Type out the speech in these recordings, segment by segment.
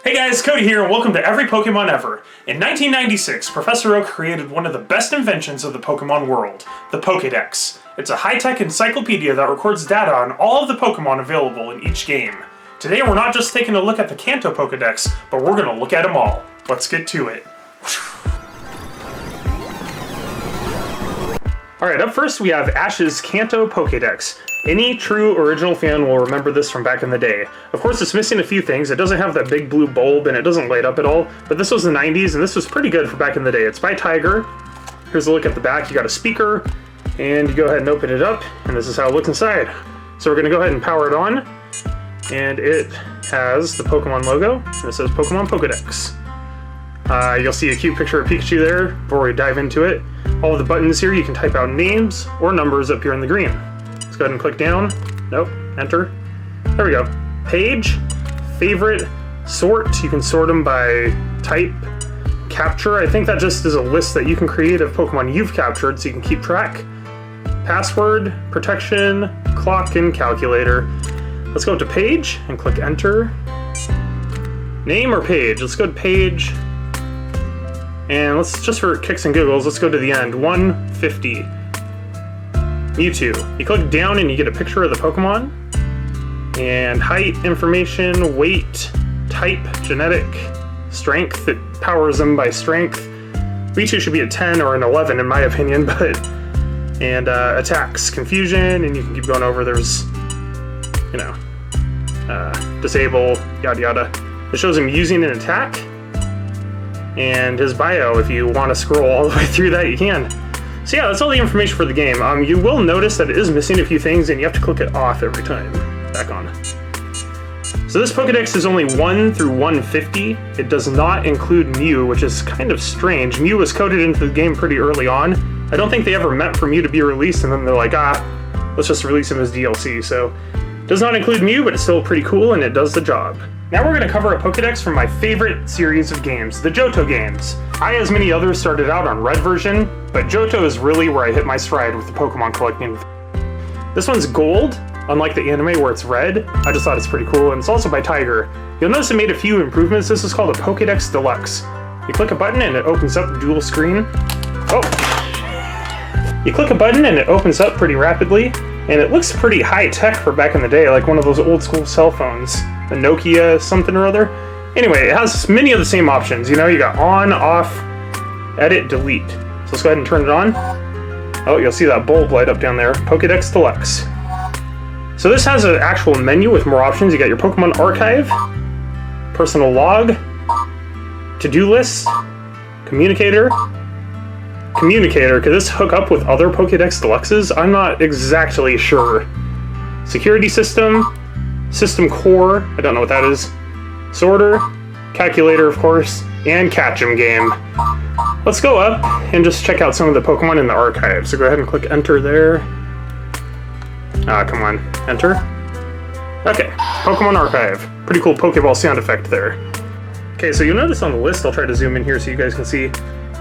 Hey guys, Cody here, and welcome to Every Pokemon Ever. In 1996, Professor Oak created one of the best inventions of the Pokemon world, the Pokédex. It's a high-tech encyclopedia that records data on all of the Pokemon available in each game. Today we're not just taking a look at the Kanto Pokédex, but we're going to look at them all. Let's get to it. Alright, up first we have Ash's Kanto Pokédex. Any true original fan will remember this from back in the day. Of course, it's missing a few things. It doesn't have that big blue bulb and it doesn't light up at all, but this was the 90s and this was pretty good for back in the day. It's by Tiger. Here's a look at the back. You got a speaker, and you go ahead and open it up, and this is how it looks inside. So we're going to go ahead and power it on, and it has the Pokemon logo, and it says Pokemon Pokédex. You'll see a cute picture of Pikachu there before we dive into it. All of the buttons here, you can type out names or numbers up here in the green. Let's go ahead and click down. Nope, enter. There we go. Page, favorite, sort. You can sort them by type. Capture, I think that just is a list that you can create of Pokemon you've captured so you can keep track. Password, protection, clock, and calculator. Let's go to page and click enter. Name or page? Let's go to page. And let's, just for kicks and giggles, let's go to the end. 150. Mewtwo. You click down and you get a picture of the Pokemon. And height, information, weight, type, genetic, strength. It powers them by strength. Mewtwo should be a 10 or an 11 in my opinion, but... And attacks, confusion, and you can keep going over. There's, you know, disable, yada yada. It shows him using an attack. And his bio, if you want to scroll all the way through that, you can. So yeah, that's all the information for the game. You will notice that it is missing a few things, and you have to click it off every time. Back on. So this Pokédex is only 1 through 150. It does not include Mew, which is kind of strange. Mew was coded into the game pretty early on. I don't think they ever meant for Mew to be released, and then they're like, let's just release him as DLC. So it does not include Mew, but it's still pretty cool, and it does the job. Now we're going to cover a Pokédex from my favorite series of games, the Johto games. I, as many others, started out on Red version, but Johto is really where I hit my stride with the Pokemon collecting. This one's gold, unlike the anime where it's red. I just thought it's pretty cool, and it's also by Tiger. You'll notice it made a few improvements. This is called a Pokédex Deluxe. You click a button and it opens up dual screen. You click a button and it opens up pretty rapidly, and it looks pretty high-tech for back in the day, like one of those old-school cell phones. A Nokia something or other. Anyway, it has many of the same options. You know, you got on, off, edit, delete. So let's go ahead and turn it on. Oh, you'll see that bulb light up down there. Pokédex Deluxe. So this has an actual menu with more options. You got your Pokemon Archive, Personal Log, To-Do List, Communicator. Could this hook up with other Pokédex Deluxes? I'm not exactly sure. Security System, System Core, I don't know what that is. Sorter, Calculator, of course, and Catch-em game. Let's go up and just check out some of the Pokemon in the archive. So go ahead and click enter there. Come on, enter. Okay, Pokemon Archive. Pretty cool Pokeball sound effect there. Okay, so you'll notice on the list, I'll try to zoom in here so you guys can see,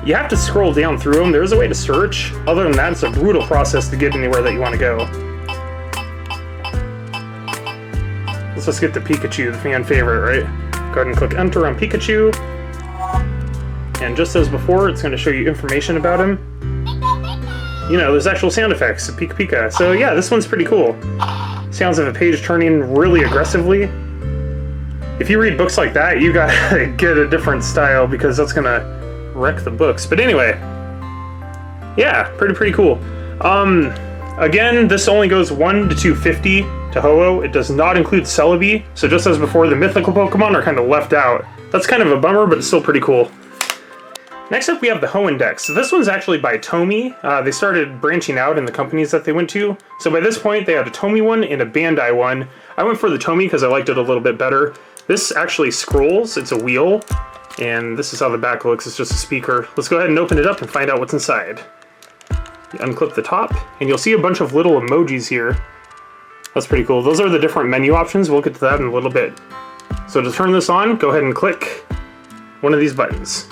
you have to scroll down through them. There's a way to search. Other than that, it's a brutal process to get anywhere that you want to go. Let's just get to Pikachu, the fan favorite, right? Go ahead and click enter on Pikachu. And just as before, it's going to show you information about him. You know, there's actual sound effects, Pika Pika. So yeah, this one's pretty cool. Sounds of a page turning really aggressively. If you read books like that, you gotta get a different style because that's gonna wreck the books. But anyway, yeah, pretty cool. Again, this only goes 1 to 250 to Ho-Oh. It does not include Celebi, so just as before, the mythical Pokemon are kind of left out. That's kind of a bummer, but it's still pretty cool. Next up, we have the Hoenn Dex. So this one's actually by Tomy. They started branching out in the companies that they went to. So by this point, they had a Tomy one and a Bandai one. I went for the Tomy because I liked it a little bit better. This actually scrolls. It's a wheel. And this is how the back looks. It's just a speaker. Let's go ahead and open it up and find out what's inside. You unclip the top, and you'll see a bunch of little emojis here. That's pretty cool. Those are the different menu options. We'll get to that in a little bit. So to turn this on, go ahead and click one of these buttons.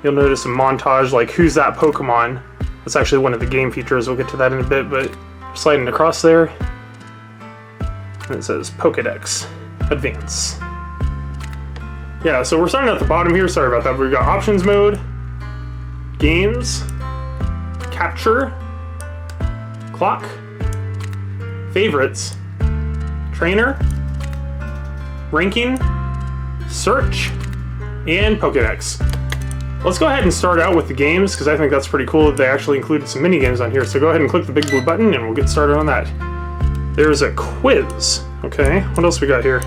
You'll notice a montage like, who's that Pokemon? That's actually one of the game features. We'll get to that in a bit, but sliding across there. and it says Pokédex Advance. Yeah, so we're starting at the bottom here. Sorry about that. But we've got options mode, games, capture, clock, favorites, trainer, ranking, search, and Pokédex. Let's go ahead and start out with the games, because I think that's pretty cool that they actually included some mini games on here. So go ahead and click the big blue button and we'll get started on that. There's a quiz. Okay, what else we got here?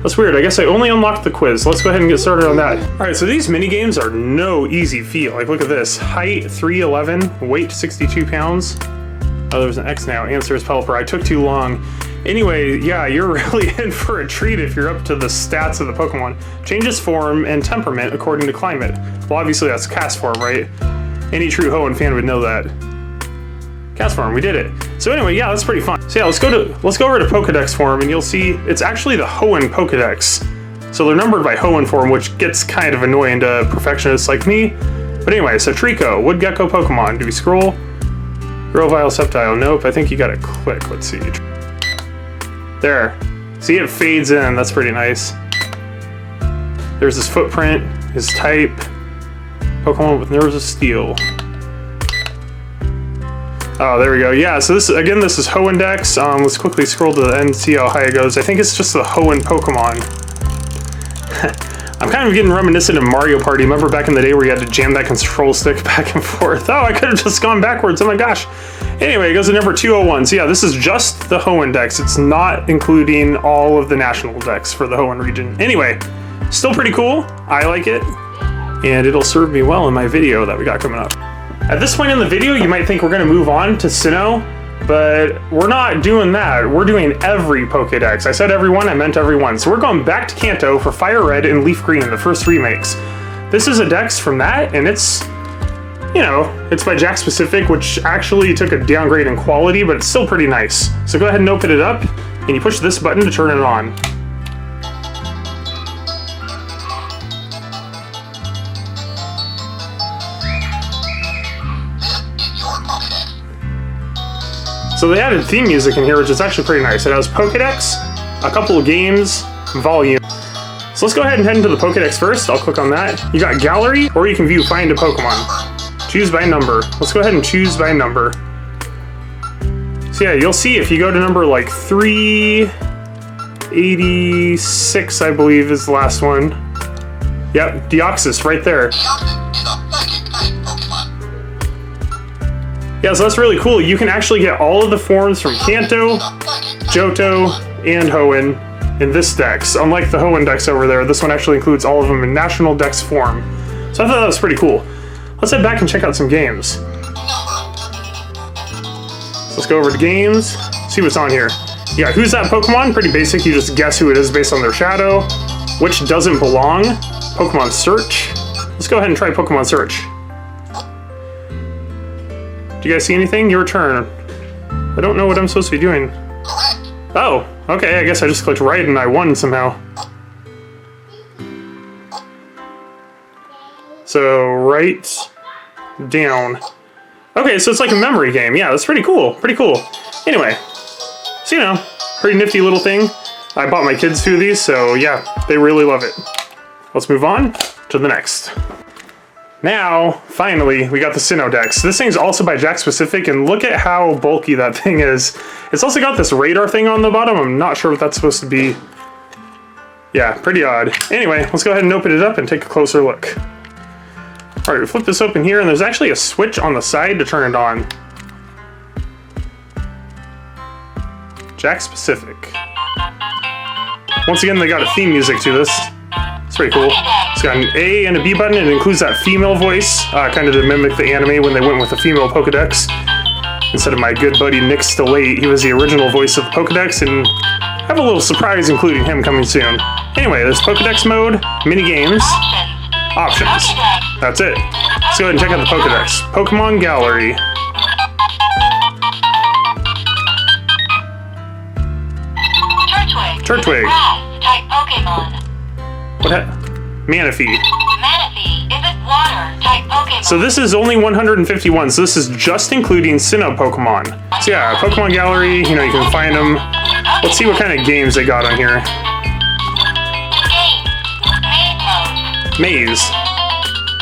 That's weird. I guess I only unlocked the quiz. Let's go ahead and get started on that. All right, so these mini games are no easy feat. Like, look at this. Height 3'11", weight 62 pounds. Oh, there's an X now. Answer is Pelipper. I took too long. Anyway, yeah, you're really in for a treat if you're up to the stats of the Pokemon. Changes form and temperament according to climate. Well, obviously that's cast form, right? Any true Hoenn fan would know that. Cast form, we did it. So anyway, yeah, that's pretty fun. So yeah, let's go over to Pokédex form, and you'll see it's actually the Hoenn Pokédex. So they're numbered by Hoenn form, which gets kind of annoying to perfectionists like me. But anyway, so Trico, Wood Gecko Pokemon. Do we scroll? Grovyle, Sceptile. Nope, I think you gotta click. Let's see. There. See, it fades in. That's pretty nice. There's his footprint, his type. Pokemon with Nerves of Steel. Oh, there we go. Yeah, so this is Hoenn Dex. Let's quickly scroll to the end and see how high it goes. I think it's just the Hoenn Pokemon. I'm kind of getting reminiscent of Mario Party. Remember back in the day where you had to jam that control stick back and forth? Oh, I could have just gone backwards. Oh my gosh. Anyway, it goes to number 201. So yeah, this is just the Hoenn Dex. It's not including all of the national decks for the Hoenn region. Anyway, still pretty cool. I like it. And it'll serve me well in my video that we got coming up. At this point in the video, you might think we're going to move on to Sinnoh, but we're not doing that. We're doing every Pokédex. I said everyone, I meant everyone. So we're going back to Kanto for Fire Red and Leaf Green, the first remakes. This is a Dex from that, and it's, you know, it's by Jakk specific, which actually took a downgrade in quality, but it's still pretty nice. So go ahead and open it up, and you push this button to turn it on. So they added theme music in here, which is actually pretty nice. It has Pokédex, a couple of games, volume. So let's go ahead and head into the Pokédex first. I'll click on that. You got Gallery, or you can view Find a Pokemon. Choose by number. Let's go ahead and choose by number. So yeah, you'll see if you go to number like 386, I believe is the last one. Yep, Deoxys right there. Yeah, so that's really cool. You can actually get all of the forms from Kanto, Johto, and Hoenn in this Dex. Unlike the Hoenn Dex over there, this one actually includes all of them in National Dex form. So I thought that was pretty cool. Let's head back and check out some games. So let's go over to games, see what's on here. Yeah, who's that Pokemon? Pretty basic. You just guess who it is based on their shadow. Which doesn't belong? Pokemon Search. Let's go ahead and try Pokemon Search. Do you guys see anything? Your turn. I don't know what I'm supposed to be doing. Oh, okay, I guess I just clicked right and I won somehow. So, right, down. Okay, so it's like a memory game. Yeah, that's pretty cool, pretty cool. Anyway, so you know, pretty nifty little thing. I bought my kids through these, so yeah, they really love it. Let's move on to the next. Now, finally, we got the Sinnoh Dex. This thing's also by Jakk specific, and look at how bulky that thing is. It's also got this radar thing on the bottom. I'm not sure what that's supposed to be. Yeah, pretty odd. Anyway, let's go ahead and open it up and take a closer look. All right, we flip this open here, and there's actually a switch on the side to turn it on. Jakk specific. Once again, they got a theme music to this. It's pretty cool. It's got an A and a B button, and it includes that female voice, kind of to mimic the anime when they went with a female Pokédex. Instead of my good buddy Nick Stilate, he was the original voice of the Pokédex, and I have a little surprise including him coming soon. Anyway, there's Pokédex mode, mini games, options. That's it. Let's go ahead and check out the Pokédex. Pokemon Gallery. Turtwig. Type Pokemon. What? Manaphy. Manaphy. Is it water? Type Pokemon. So this is only 151, so this is just including Sinnoh Pokemon. So yeah, Pokemon Gallery, you know, you can find them. Let's see what kind of games they got on here. Maze.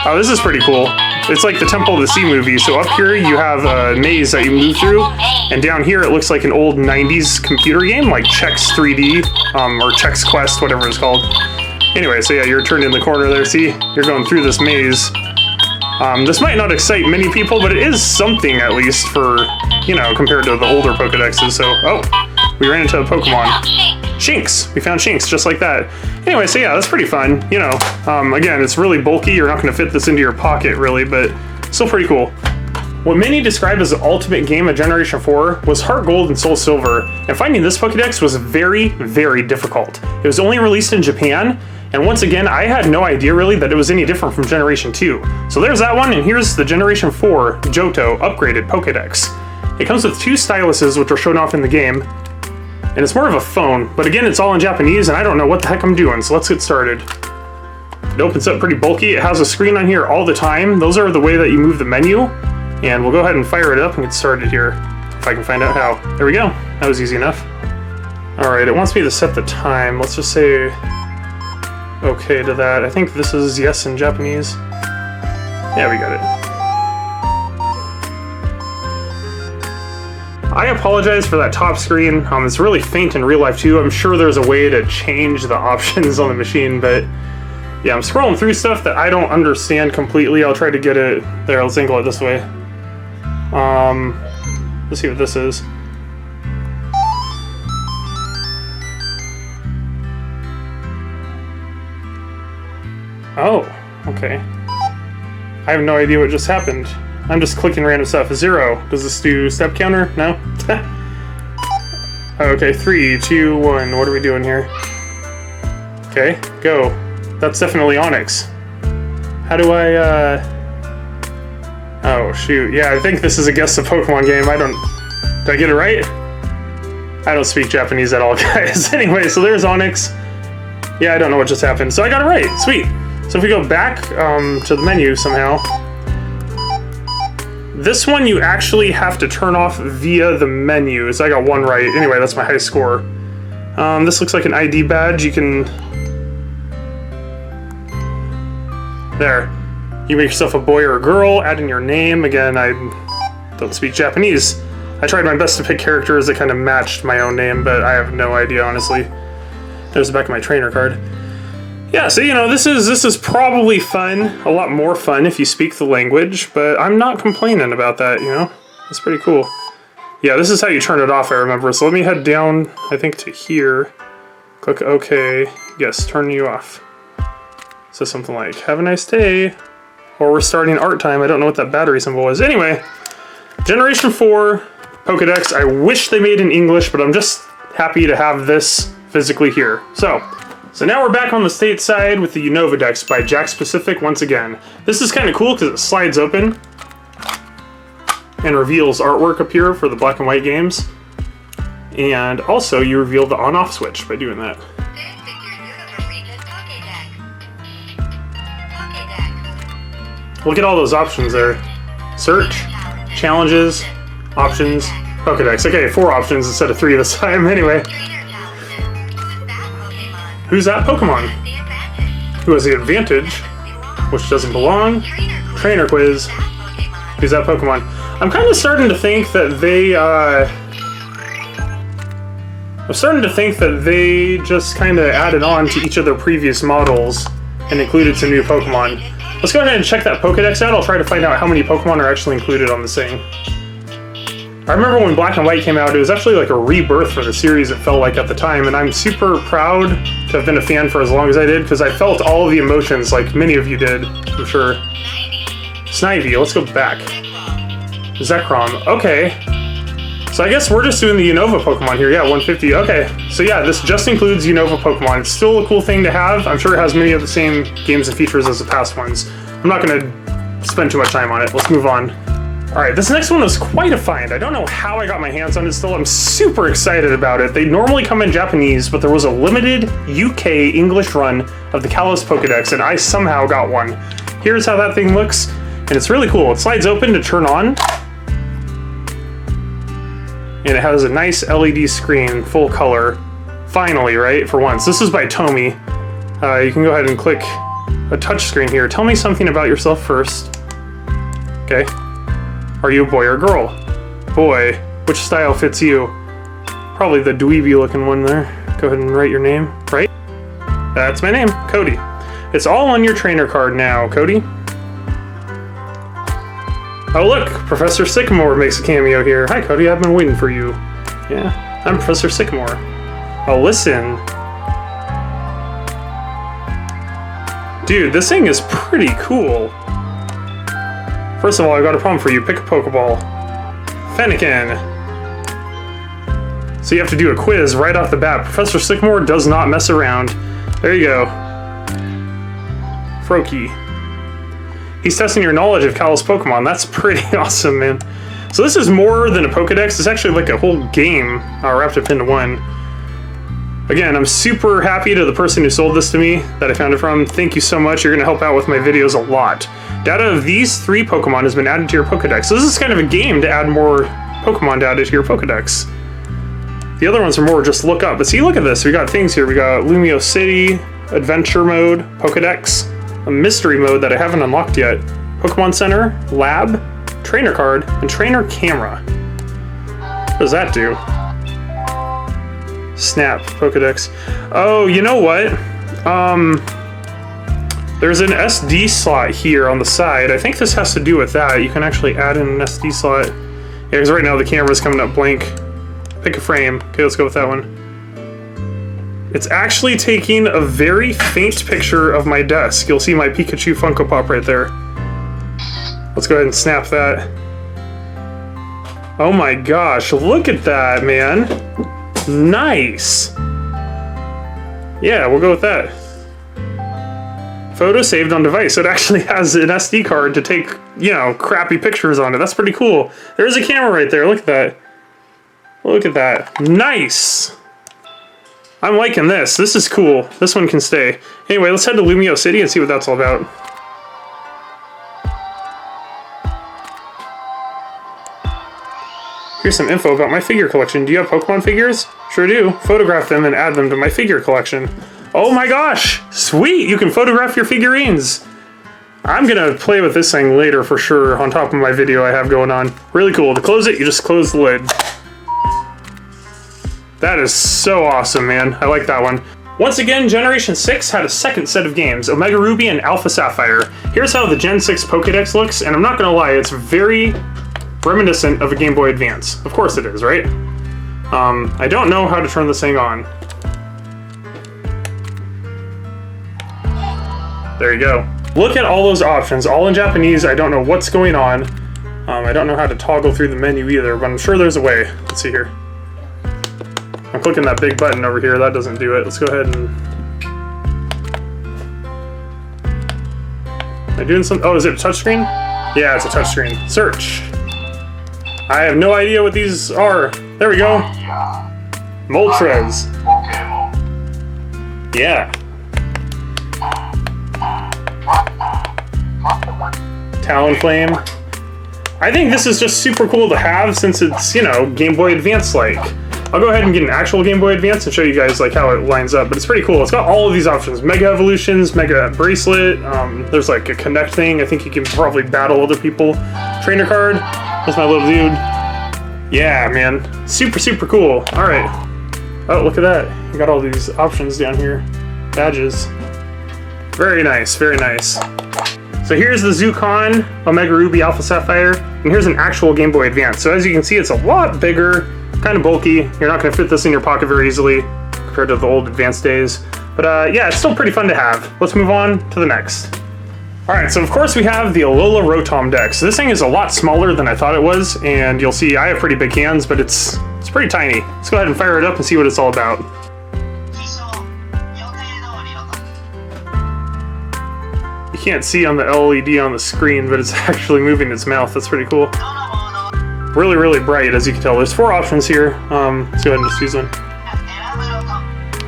Oh, this is pretty cool. It's like the Temple of the Sea movie. So up here you have a maze that you move through, and down here it looks like an old 90s computer game, like Chex 3D, or Chex Quest, whatever it's called. Anyway, so yeah, you're turned in the corner there. See, you're going through this maze. This might not excite many people, but it is something at least for, you know, compared to the older Pokedexes. So, oh, we ran into a Pokemon. Shinx. We found Shinx, just like that. Anyway, so yeah, that's pretty fun. You know, again, it's really bulky. You're not going to fit this into your pocket, really, but still pretty cool. What many describe as the ultimate game of Generation 4 was Heart Gold and Soul Silver, and finding this Pokédex was very, very difficult. It was only released in Japan, and once again, I had no idea really that it was any different from Generation 2. So there's that one, and here's the Generation 4 Johto upgraded Pokédex. It comes with 2 styluses, which are shown off in the game, and it's more of a phone, but again, it's all in Japanese, and I don't know what the heck I'm doing, so let's get started. It opens up pretty bulky. It has a screen on here all the time. Those are the way that you move the menu, and we'll go ahead and fire it up and get started here, if I can find out how. There we go. That was easy enough. Alright, it wants me to set the time. Let's just say okay to that. I think this is yes in Japanese. Yeah, we got it. I apologize for that top screen. It's really faint in real life too. I'm sure there's a way to change the options on the machine, but yeah, I'm scrolling through stuff that I don't understand completely. I'll try to get it there. Let's angle it this way. Let's see what this is. Oh, okay. I have no idea what just happened. I'm just clicking random stuff. 0. Does this do step counter? No? Okay, 3, 2, 1. What are we doing here? Okay, go. That's definitely Onix. How do I, Oh, shoot. Yeah, I think this is a Guess the Pokemon game. Did I get it right? I don't speak Japanese at all, guys. Anyway, so there's Onix. Yeah, I don't know what just happened. So I got it right. Sweet. So if we go back to the menu somehow, this one you actually have to turn off via the menu. So I got 1 right. Anyway, that's my high score. This looks like an ID badge. You can... There. You make yourself a boy or a girl, add in your name. Again, I don't speak Japanese. I tried my best to pick characters that kind of matched my own name, but I have no idea, honestly. There's the back of my trainer card. Yeah, so you know, this is probably fun, a lot more fun if you speak the language, but I'm not complaining about that, you know? It's pretty cool. Yeah, this is how you turn it off, I remember. So let me head down, I think, to here. Click OK. Yes, turn you off. So something like, have a nice day. Or we're starting art time. I don't know what that battery symbol is. Anyway, Generation 4 Pokédex. I wish they made in English, but I'm just happy to have this physically here. So now we're back on the state side with the Unova Dex by Jakk Specific once again. This is kind of cool because it slides open and reveals artwork up here for the black and white games. And also you reveal the on-off switch by doing that. Look at all those options there. Search, challenges, options, Pokédex. Okay, 4 options instead of 3 this time. Anyway. Who's that Pokemon? Who has the advantage? Which doesn't belong? Trainer quiz. Who's that Pokemon? I'm kind of starting to think that they just kind of added on to each of their previous models and included some new Pokemon. Let's go ahead and check that Pokédex out. I'll try to find out how many Pokemon are actually included on this thing. I remember when Black and White came out, it was actually like a rebirth for the series, it felt like at the time, and I'm super proud to have been a fan for as long as I did, because I felt all of the emotions like many of you did, I'm sure. Snivy, let's go back. Zekrom, okay. So I guess we're just doing the Unova Pokemon here, yeah, 150, okay. So yeah, this just includes Unova Pokemon. It's still a cool thing to have. I'm sure it has many of the same games and features as the past ones. I'm not going to spend too much time on it. Let's move on. Alright, this next one was quite a find. I don't know how I got my hands on it still. I'm super excited about it. They normally come in Japanese, but there was a limited UK English run of the Kalos Pokédex, and I somehow got one. Here's how that thing looks, and it's really cool. It slides open to turn on. and it has a nice LED screen, full color. Finally, right? For once. This is by Tomy. You can go ahead and click a touch screen here. Tell me something about yourself first. Okay. Are you a boy or girl? Boy. Which style fits you? Probably the dweeby looking one there. Go ahead and write your name, right? That's my name, Cody. It's all on your trainer card now, Cody. Oh look, Professor Sycamore makes a cameo here. Hi Cody, I've been waiting for you. Yeah, I'm Professor Sycamore. Oh, listen. Dude, this thing is pretty cool. First of all, I got a problem for you. Pick a Pokeball. Fennekin. So you have to do a quiz right off the bat. Professor Sycamore does not mess around. There you go. Froakie. He's testing your knowledge of Kalos Pokemon. That's pretty awesome, man. So this is more than a Pokédex. It's actually like a whole game wrapped up into one. Again, I'm super happy to the person who sold this to me that I found it from. Thank you so much. You're going to help out with my videos a lot. Data of these 3 Pokemon has been added to your Pokédex. So this is kind of a game to add more Pokemon data to your Pokédex. The other ones are more just look up. But see, look at this. We got things here. We got Lumio City, Adventure Mode, Pokédex, a Mystery Mode that I haven't unlocked yet, Pokemon Center, Lab, Trainer Card, and Trainer Camera. What does that do? Snap, Pokédex. Oh, you know what? There's an SD slot here on the side. I think this has to do with that. You can actually add in an SD slot. Yeah, because right now the camera's coming up blank. Pick a frame. Okay, let's go with that one. It's actually taking a very faint picture of my desk. You'll see my Pikachu Funko Pop right there. Let's go ahead and snap that. Oh my gosh, look at that, man. Nice. Yeah, we'll go with that. Photo saved on device. So it actually has an SD card to take, you know, crappy pictures on it. That's pretty cool. There's a camera right there. Look at that. Look at that. Nice. I'm liking this. This is cool. This one can stay. Anyway, let's head to Lumio City and see what that's all about. Here's some info about my figure collection. Do you have Pokemon figures? Sure do. Photograph them and add them to my figure collection. Oh my gosh! Sweet! You can photograph your figurines! I'm gonna play with this thing later for sure on top of my video I have going on. Really cool. To close it, you just close the lid. That is so awesome, man. I like that one. Once again, Generation 6 had a second set of games, Omega Ruby and Alpha Sapphire. Here's how the Gen 6 Pokédex looks, and I'm not gonna lie, it's very reminiscent of a Game Boy Advance. Of course it is, right? I don't know how to turn this thing on. There you go. Look at all those options, all in Japanese. I don't know what's going on. I don't know how to toggle through the menu either, but I'm sure there's a way. Let's see here. I'm clicking that big button over here. That doesn't do it. Let's go ahead and... Am I doing something? Oh, is it a touchscreen? Yeah, it's a touchscreen. Search. I have no idea what these are. There we go. Moltres. Yeah. Talonflame. I think this is just super cool to have since it's, you know, Game Boy Advance-like. I'll go ahead and get an actual Game Boy Advance and show you guys like how it lines up, but it's pretty cool. It's got all of these options. Mega Evolutions, Mega Bracelet, there's like a Connect thing. I think you can probably battle other people. Trainer card, that's my little dude. Yeah, man, super, super cool. All right. Oh, look at that. You got all these options down here. Badges. Very nice, very nice. So here's the Zukan, Omega Ruby, Alpha Sapphire, and here's an actual Game Boy Advance. So as you can see, it's a lot bigger. Kind of bulky. You're not going to fit this in your pocket very easily compared to the old advanced days. But yeah, it's still pretty fun to have. Let's move on to the next. Alright, so of course we have the Alola Rotom Dex. So this thing is a lot smaller than I thought it was, and you'll see I have pretty big hands, but it's pretty tiny. Let's go ahead and fire it up and see what it's all about. You can't see on the LED on the screen, but it's actually moving its mouth. That's pretty cool. Really, really bright, as you can tell. There's 4 options here. Let's go ahead and just use one.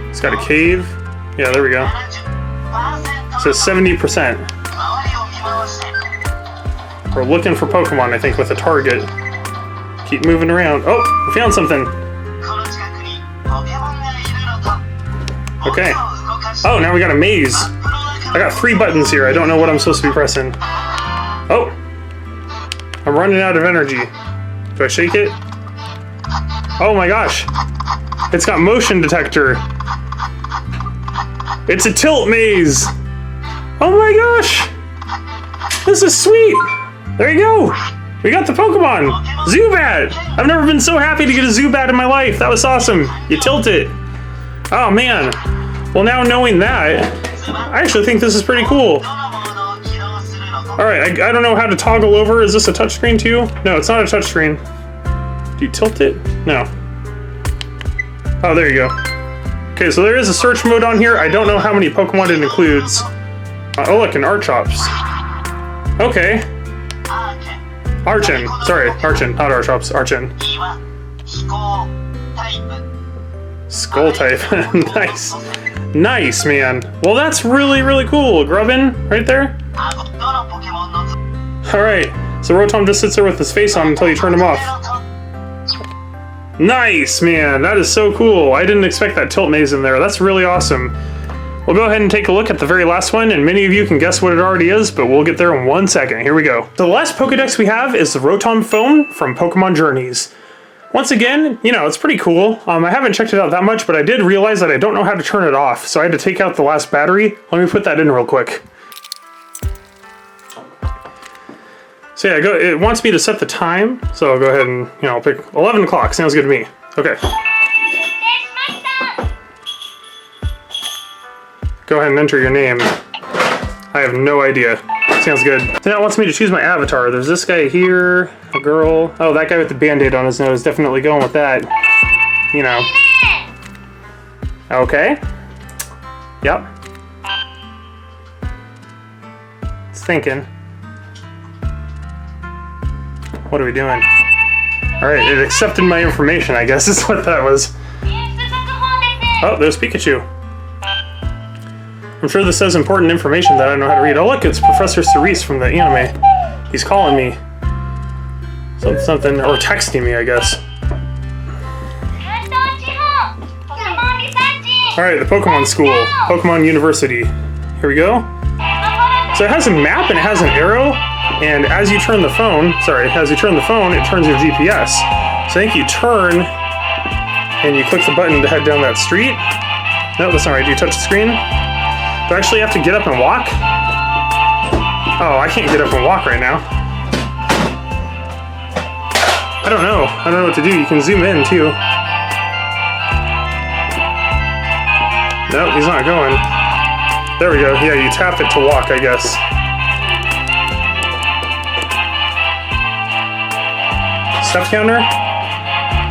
It's got a cave. Yeah, there we go. So 70%. We're looking for Pokemon, I think, with a target. Keep moving around. Oh, we found something. Okay. Oh, now we got a maze. I got 3 buttons here. I don't know what I'm supposed to be pressing. Oh. I'm running out of energy. Do I shake it? Oh my gosh. It's got motion detector. It's a tilt maze. Oh my gosh. This is sweet. There you go. We got the Pokemon. Zubat. I've never been so happy to get a Zubat in my life. That was awesome. You tilt it. Oh man. Well, now knowing that, I actually think this is pretty cool. Alright, I don't know how to toggle over. Is this a touchscreen too? No, it's not a touchscreen. Do you tilt it? No. Oh, there you go. Okay, so there is a search mode on here. I don't know how many Pokemon it includes. Oh, look, an Archops. Okay. Archon. Sorry, Archon, not Archops. Archon. Skull type. Nice. Nice, man. Well, that's really, really cool. Grubbin, right there. Alright, so Rotom just sits there with his face on until you turn him off. Nice, man. That is so cool. I didn't expect that tilt maze in there. That's really awesome. We'll go ahead and take a look at the very last one, and many of you can guess what it already is, but we'll get there in 1 second. Here we go. The last Pokédex we have is the Rotom phone from Pokemon Journeys. Once again, you know, it's pretty cool. I haven't checked it out that much, but I did realize that I don't know how to turn it off, so I had to take out the last battery. Let me put that in real quick. So yeah, it wants me to set the time, so I'll go ahead and, you know, pick 11 o'clock. Sounds good to me. Okay. Go ahead and enter your name. I have no idea. Sounds good. So now it wants me to choose my avatar. There's this guy here, a girl. Oh, that guy with the band-aid on his nose. Definitely going with that. You know. Okay. Yep. It's thinking. What are we doing? Alright, it accepted my information, I guess is what that was. Oh, there's Pikachu. I'm sure this says important information that I don't know how to read. Oh look, it's Professor Cerise from the anime. He's calling me. Something, or texting me, I guess. Alright, the Pokemon School. Pokemon University. Here we go. So it has a map and it has an arrow. And as you turn the phone, it turns your GPS. So I think you turn and you click the button to head down that street. No, that's not right. Do you touch the screen? Do I actually have to get up and walk? Oh, I can't get up and walk right now. I don't know. I don't know what to do. You can zoom in too. Nope, he's not going. There we go. Yeah, you tap it to walk, I guess. Step counter?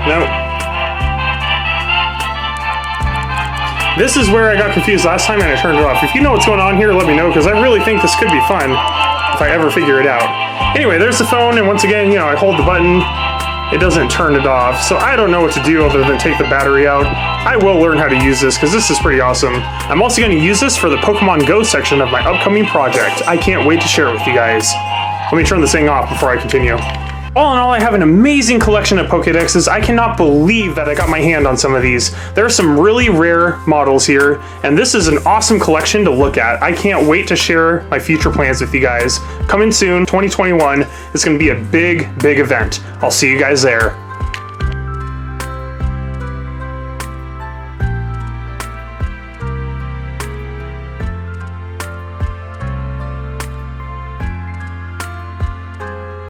Nope. This is where I got confused last time and I turned it off. If you know what's going on here, let me know, because I really think this could be fun if I ever figure it out. Anyway, there's the phone, and once again, you know, I hold the button. It doesn't turn it off, so I don't know what to do other than take the battery out. I will learn how to use this, because this is pretty awesome. I'm also going to use this for the Pokemon Go section of my upcoming project. I can't wait to share it with you guys. Let me turn this thing off before I continue. All in all, I have an amazing collection of Pokédexes. I cannot believe that I got my hand on some of these. There are some really rare models here, and this is an awesome collection to look at. I can't wait to share my future plans with you guys. Coming soon, 2021, is going to be a big, big event. I'll see you guys there.